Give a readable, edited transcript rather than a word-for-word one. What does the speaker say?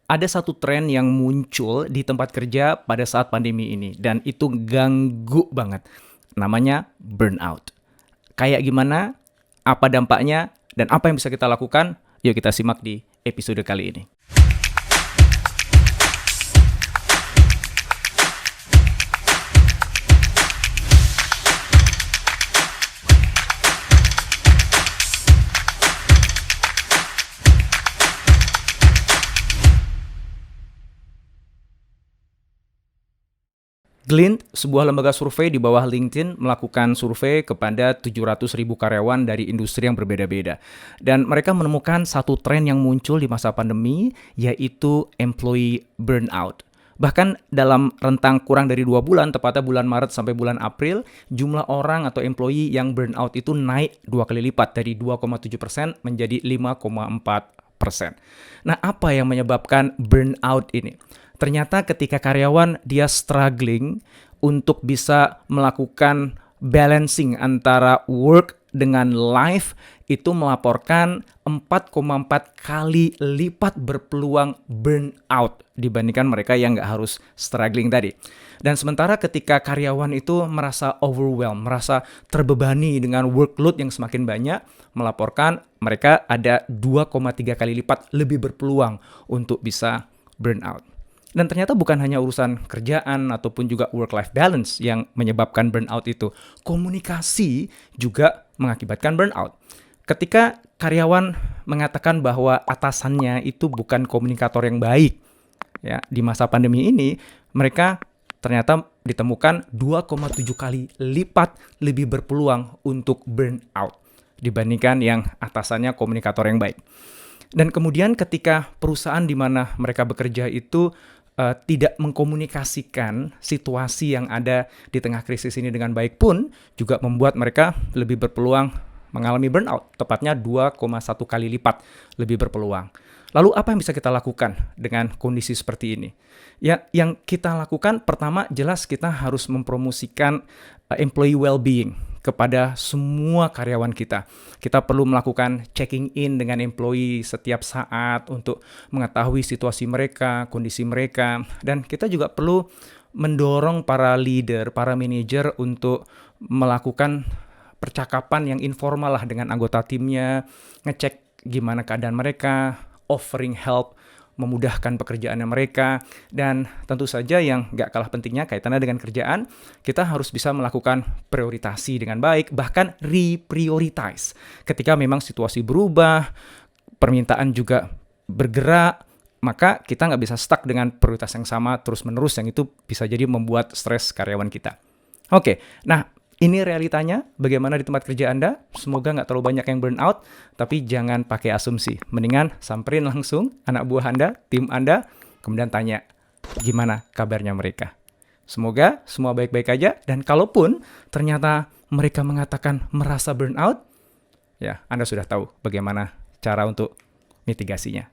ada satu tren yang muncul di tempat kerja pada saat pandemi ini, dan itu ganggu banget. Namanya burnout. Kayak gimana, apa dampaknya, dan apa yang bisa kita lakukan? Yuk kita simak di episode kali ini. Glint, sebuah lembaga survei di bawah LinkedIn, melakukan survei kepada 700.000 karyawan dari industri yang berbeda-beda. Dan mereka menemukan satu tren yang muncul di masa pandemi, yaitu employee burnout. Bahkan dalam rentang kurang dari 2 bulan, tepatnya bulan Maret sampai bulan April, jumlah orang atau employee yang burnout itu naik 2 kali lipat, dari 2,7% menjadi 5,4%. Nah, apa yang menyebabkan burnout ini? Ternyata ketika karyawan dia struggling untuk bisa melakukan balancing antara work dengan life, itu melaporkan 4,4 kali lipat berpeluang burnout dibandingkan mereka yang nggak harus struggling tadi. Dan sementara ketika karyawan itu merasa overwhelmed, merasa terbebani dengan workload yang semakin banyak, melaporkan mereka ada 2,3 kali lipat lebih berpeluang untuk bisa burnout. Dan ternyata bukan hanya urusan kerjaan ataupun juga work-life balance yang menyebabkan burnout itu. Komunikasi juga mengakibatkan burnout. Ketika karyawan mengatakan bahwa atasannya itu bukan komunikator yang baik, ya, di masa pandemi ini, mereka ternyata ditemukan 2,7 kali lipat lebih berpeluang untuk burnout dibandingkan yang atasannya komunikator yang baik. Dan kemudian ketika perusahaan di mana mereka bekerja itu tidak mengkomunikasikan situasi yang ada di tengah krisis ini dengan baik pun, juga membuat mereka lebih berpeluang mengalami burnout, tepatnya 2,1 kali lipat lebih berpeluang. Lalu apa yang bisa kita lakukan dengan kondisi seperti ini? Ya, yang kita lakukan pertama jelas kita harus mempromosikan employee well-being kepada semua karyawan kita. Kita perlu melakukan checking in dengan employee setiap saat untuk mengetahui situasi mereka, kondisi mereka. Dan kita juga perlu mendorong para leader, para manajer untuk melakukan percakapan yang informal lah dengan anggota timnya, ngecek gimana keadaan mereka, offering help, memudahkan pekerjaannya mereka. Dan tentu saja yang gak kalah pentingnya kaitannya dengan kerjaan, kita harus bisa melakukan prioritasi dengan baik, bahkan reprioritize. Ketika memang situasi berubah, permintaan juga bergerak, maka kita gak bisa stuck dengan prioritas yang sama terus-menerus, yang itu bisa jadi membuat stres karyawan kita. Oke, nah ini realitanya, bagaimana di tempat kerja Anda. Semoga nggak terlalu banyak yang burnout, tapi jangan pakai asumsi. Mendingan samperin langsung anak buah Anda, tim Anda, kemudian tanya gimana kabarnya mereka. Semoga semua baik-baik aja, dan kalaupun ternyata mereka mengatakan merasa burnout, ya Anda sudah tahu bagaimana cara untuk mitigasinya.